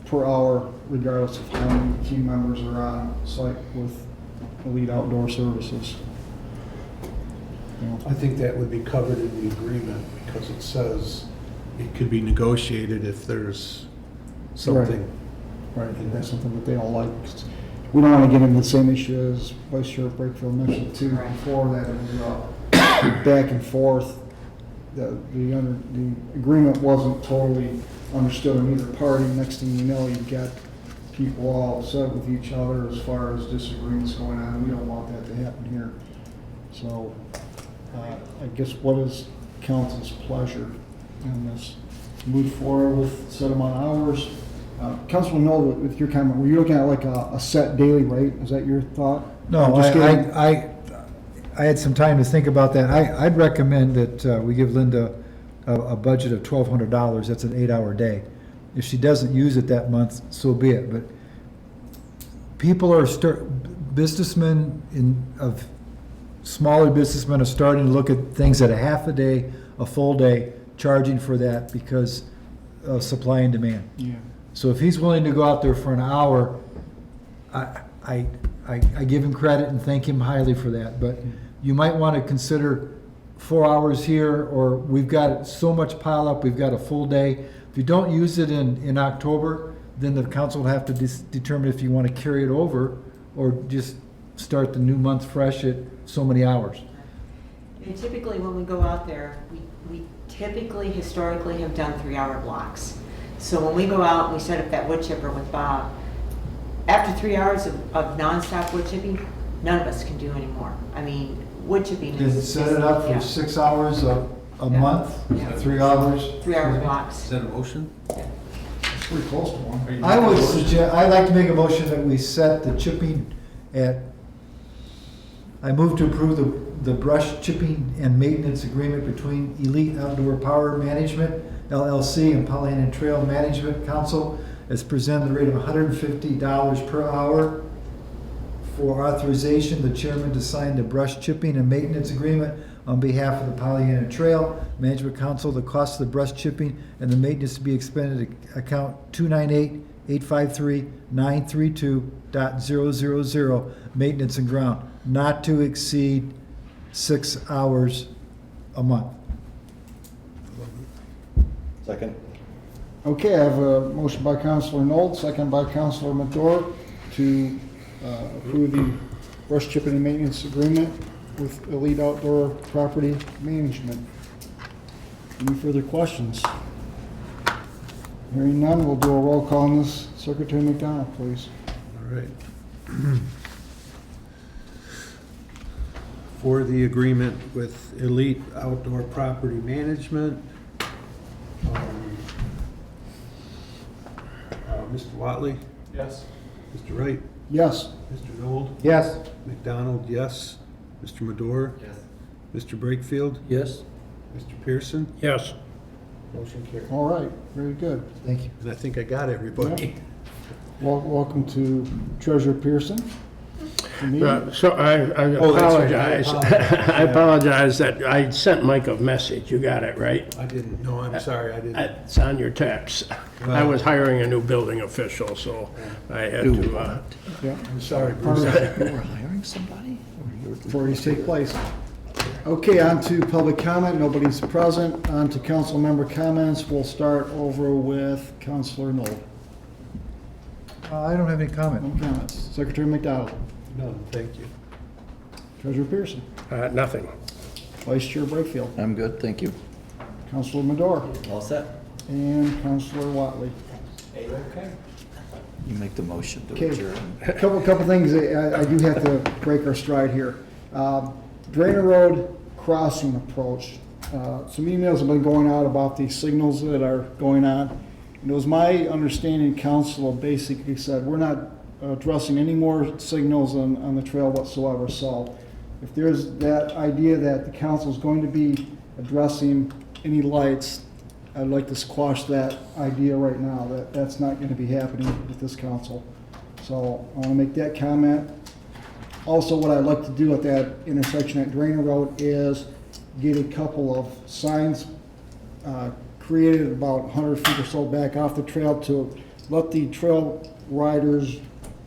per hour regardless of how many team members are on site with Elite Outdoor Services. You know, I think that would be covered in the agreement because it says it could be negotiated if there's something. Right, and that's something that they don't like. We don't want to get into the same issue as Vice Chair Breakfield mentioned too Right. before, that it was back and forth. The agreement wasn't totally understood on either party. Next thing you know, you've got people all upset with each other as far as disagreements going on. We don't want that to happen here. So I guess what is council's pleasure in this? Move forward with set amount of hours. Councilman Knoll, with your comment, were you looking at like a set daily rate? Is that your thought? No, Just getting- I had some time to think about that. I'd recommend that we give Linda a budget of $1,200. That's an 8-hour day. If she doesn't use it that month, so be it. But people are businessmen of smaller businessmen are starting to look at things at a half a day, a full day, charging for that because of supply and demand. Yeah. So if he's willing to go out there for an hour, I give him credit and thank him highly for that. But you might want to consider 4 hours here, or we've got so much pile up, we've got a full day. If you don't use it in October, then the council will have to determine if you want to carry it over or just start the new month fresh at so many hours. And typically, when we go out there, we typically, historically, have done 3-hour blocks. So when we go out and we set up that wood chipper with Bob, after 3 hours of nonstop wood chipping, none of us can do anymore. I mean, wood chipping is... Just set it up yeah, for 6 hours a Yeah. month, Yeah. 3 hours. 3-hour blocks. Is that a motion? It's pretty close to one. I would suggest, I'd like to make a motion that we set the chipping at, I move to approve the brush chipping and maintenance agreement between Elite Outdoor Power Management, LLC, and Pollyanna Trail Management Council as presented at the rate of $150 per hour. For authorization, the chairman to sign the brush chipping and maintenance agreement on behalf of the Pollyanna Trail Management Council. The cost of the brush chipping and the maintenance to be expended at account 298-853-932.000, maintenance and ground, not to exceed 6 hours a month. Second. Okay, I have a motion by Councilor Knoll, second by Councilor Madore to approve the brush chipping and maintenance agreement with Elite Outdoor Property Management. Any further questions? Hearing none, we'll do a roll call on this. Secretary McDonald, please. All right. For the agreement with Elite Outdoor Property Management, Mr. Watley, Yes. Mr. Wright, Yes. Mr. Knoll, Yes. McDonald, yes. Mr. Madore, Yes. Mr. Breakfield, Yes. Mr. Pearson, Yes. motion carried. All right, very good. Thank you. And I think I got everybody. Welcome to Treasurer Pearson. The meeting. So I Oh, that's right. apologize. I apologize. I apologize that I sent Mike a message. You got it, right? I didn't, no, I'm sorry, I didn't. It's on your text. I was hiring a new building official, so I had Do to, what? Yeah, I'm sorry, part of Bruce. that You were hiring somebody? Or you were- before these take place. Okay, on to public comment. Nobody's present. On to council member comments. We'll start over with Councilor Knoll. I don't have any comment. No comments. Secretary McDonald. No, thank you. Treasurer Pearson. nothing. Vice Chair Breakfield. I'm good, thank you. Councilor Madore. All set? And Councilor Watley. Okay. You make the motion to Okay, adjourn. couple things, I do have to break our stride here. Drainer Road crossing approach. Some emails have been going out about the signals that are going on. And it was my understanding, council basically said, we're not addressing any more signals on the trail whatsoever. So if there's that idea that the council is going to be addressing any lights, I'd like to squash that idea right now, that that's not going to be happening with this council. So I want to make that comment. Also, what I'd like to do at that intersection at Drainer Road is get a couple of signs created about 100 feet or so back off the trail to let the trail riders,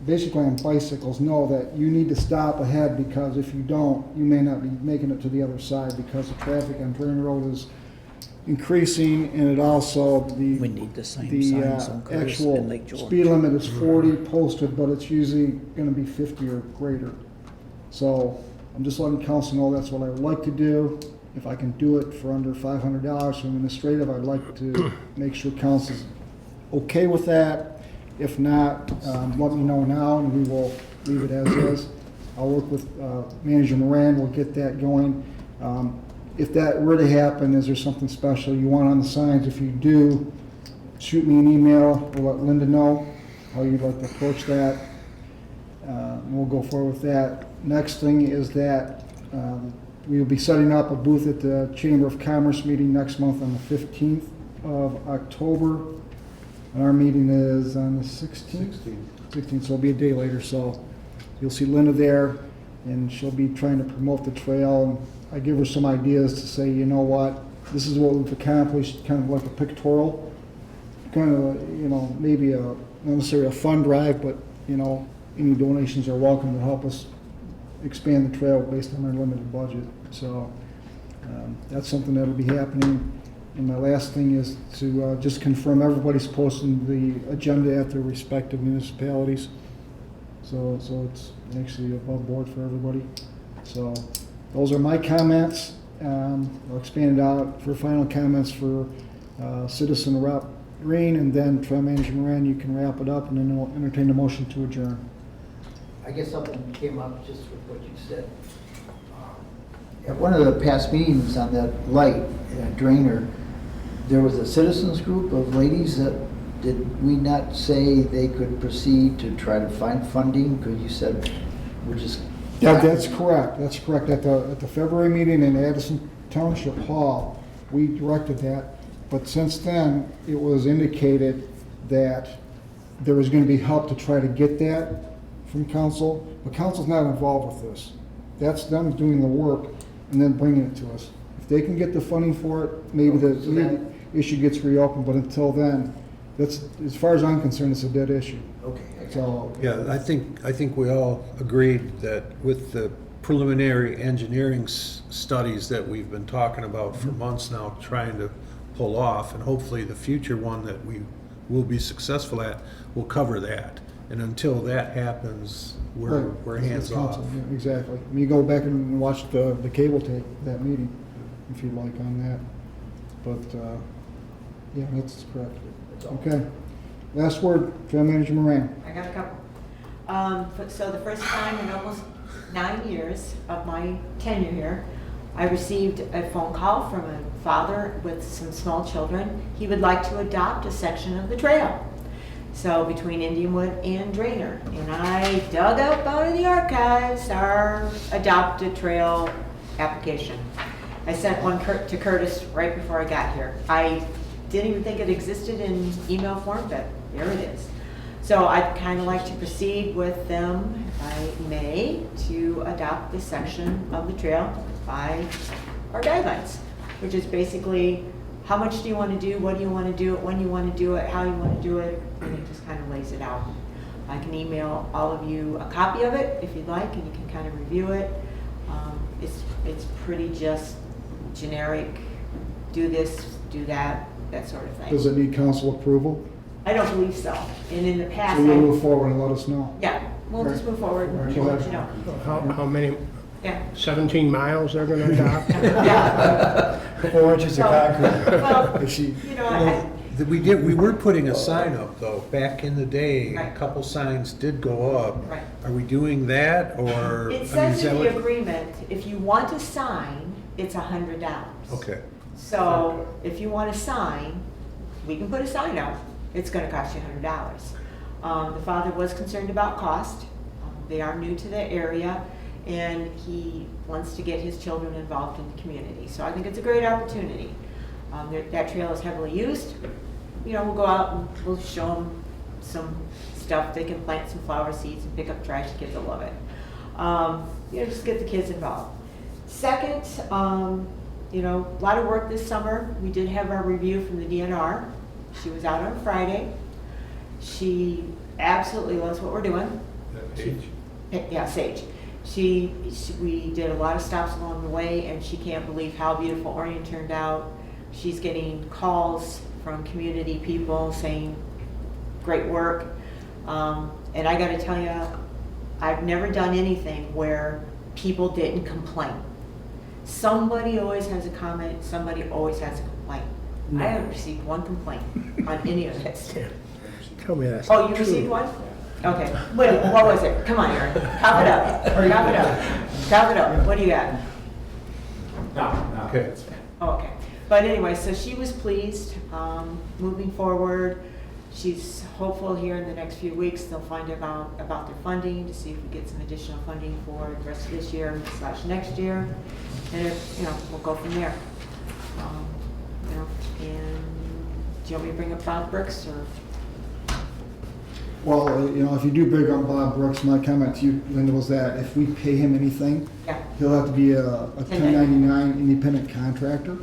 basically on bicycles, know that you need to stop ahead, because if you don't, you may not be making it to the other side, because the traffic on Drainer Road is increasing, and it also, We need the same the signs on Curtis and actual Lake George. speed limit is 40 posted, but it's usually going to be 50 or greater. So I'm just letting council know that's what I would like to do. If I can do it for under $500 from administrative, I'd like to make sure council's okay with that. If not, let me know now, and we will leave it as is. I'll work with Manager Moran, we'll get that going. If that were to happen, is there something special you want on the signs? If you do, shoot me an email, we'll let Linda know how you'd like to approach that. And we'll go forward with that. Next thing is that we will be setting up a booth at the Chamber of Commerce meeting next month on the 15th of October. And our meeting is on the 16th? 16th, so it'll be a day later. So you'll see Linda there, and she'll be trying to promote the trail. And I give her some ideas to say, you know what, this is what we've accomplished, kind of like a pictorial, kind of, you know, maybe not necessarily a fund drive, but, you know, any donations are welcome to help us expand the trail based on our limited budget. So that's something that'll be happening. And my last thing is to just confirm everybody's posting the agenda at their respective municipalities. So it's actually above board for everybody. So those are my comments. I'll expand it out for final comments for Citizen Rep Green, and then Trail Manager Moran, you can wrap it up, and then we'll entertain a motion to adjourn. I guess something came up just with what you said. At one of the past meetings on that light Drainer, there was a citizens group of ladies that, did we not say they could proceed to try to find funding? Because you said we're just... Yeah, that's correct. That's correct. At the February meeting in Addison Township Hall, we directed that. But since then, it was indicated that there was going to be help to try to get that from council. But council's not involved with this. That's them doing the work and then bringing it to us. If they can get the funding for it, maybe the issue gets reopened. But until then, that's, as far as I'm concerned, it's a dead issue. Okay. So Yeah, I think we all agreed that with the preliminary engineering studies that we've been talking about for months now, trying to pull off, and hopefully the future one that we will be successful at will cover that. And until that happens, we're right. hands It's off. council, yeah, exactly. You go back and watch the cable tape, that meeting, if you'd like on that. But, yeah, that's correct. Okay. Last word, Trail Manager Moran. I got a couple. So the first time in almost 9 years of my tenure here, I received a phone call from a father with some small children. He would like to adopt a section of the trail. So between Indianwood and Drainer. And I dug up out of the archives our adopted trail application. I sent one to Curtis right before I got here. I didn't even think it existed in email form, but there it is. So I'd kind of like to proceed with them, if I may, to adopt this section of the trail by our guidelines, which is basically how much do you want to do, what do you want to do it, when you want to do it, how you want to do it, and it just kind of lays it out. I can email all of you a copy of it if you'd like, and you can kind of review it. It's pretty just generic, do this, do that, that sort of thing. Does it need council approval? I don't believe so. And in the past, So you'll move forward and let us know. yeah, we'll just move forward and Right. let you know. How many, Yeah. 17 miles they're gonna adopt? Yeah. 4 inches of So, concrete. well, If she, you know, We were putting a sign up though, back in the day, a Right. couple signs did go up. Right. Are we doing that, or? I It mean, says is in that the what- agreement, if you want a sign, it's $100. Okay, So if you want a sign, we can put a sign up. It's gonna cost you $100. The father was concerned about cost. They are new to the area, and he wants to get his children involved in the community. So I think it's a great opportunity. That trail is heavily used. You know, we'll go out and we'll show them some stuff. They can plant some flower seeds and pick up trash. The kids will love it. You know, just get the kids involved. Second, you know, a lot of work this summer. We did have our review from the DNR. She was out on Friday. She absolutely loves what we're doing. that page. Yeah, Sage. We did a lot of stops along the way, and she can't believe how beautiful Orion turned out. She's getting calls from community people saying, great work. And I gotta tell you, I've never done anything where people didn't complain. Somebody always has a comment, somebody always has a complaint. I haven't received one complaint on any of this. Tell me that's Oh, not you true. received one? Okay, what was it? Come on, Aaron, cough it up, cough it up, cough it up. What do you got? No, Okay. Oh, okay. But anyway, so she was pleased, moving forward. She's hopeful here in the next few weeks, they'll find about their funding to see if we get some additional funding for the rest of this year / next year. And if, you know, we'll go from there. You know, and do you want me to bring up Bob Brooks or? Well, you know, if you do bring up Bob Brooks, my comment to you, Linda, was that if we pay him anything, Yeah. he'll have to be a 1099 independent contractor.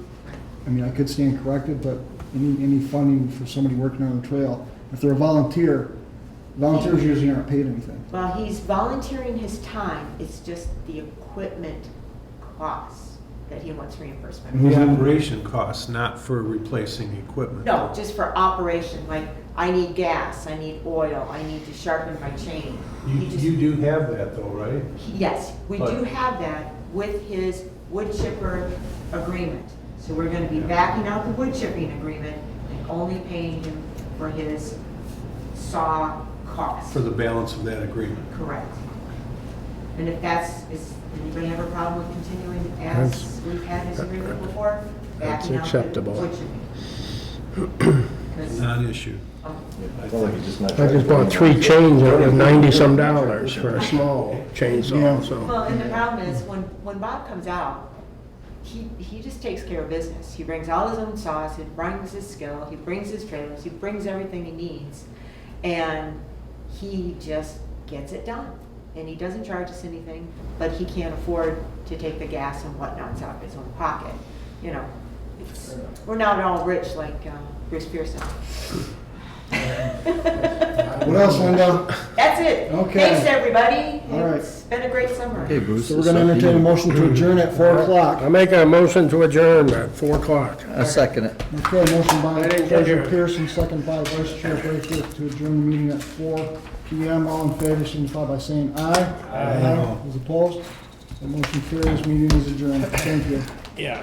I mean, I could stand corrected, but any funding for somebody working on the trail, if they're a volunteer, volunteers usually aren't paid anything. Well, he's volunteering his time, it's just the equipment costs that he wants reimbursement for. The operation costs, not for replacing equipment. No, just for operation, like, I need gas, I need oil, I need to sharpen my chain. He just- You do have that though, right? Yes, we But- do have that with his wood chipper agreement. So we're gonna be backing out the wood chipping agreement and only paying him for his saw cost. For the balance of that agreement. Correct. And if is anybody have a problem with continuing as we've had his agreement before? That's Backing out the acceptable. wood chipping. 'Cause, Non-issue. I feel like it's just not. I just bought 3 chains, it was $90-some for a small chainsaw, so. Well, and the problem is, when Bob comes out, he just takes care of business. He brings all his own saws, he brings his skill, he brings his trailers, he brings everything he needs, and he just gets it done. And he doesn't charge us anything, but he can't afford to take the gas and whatnots out of his own pocket. You know, we're not all rich like Bruce Pearson. What else, Linda? That's it. Okay. Thanks, everybody. All right. It's been a great summer. Okay, Bruce. So we're gonna entertain a motion to adjourn at 4 o'clock. I make a motion to adjourn at 4 o'clock. I second it. Okay, motion by I didn't get Treasurer yours. Pearson, second by Vice Chair Braithwaite to adjourn the meeting at 4 PM. All in favor, signify by saying aye. Aye. Those opposed? The motion carries, meeting is adjourned. Thank you. Yeah.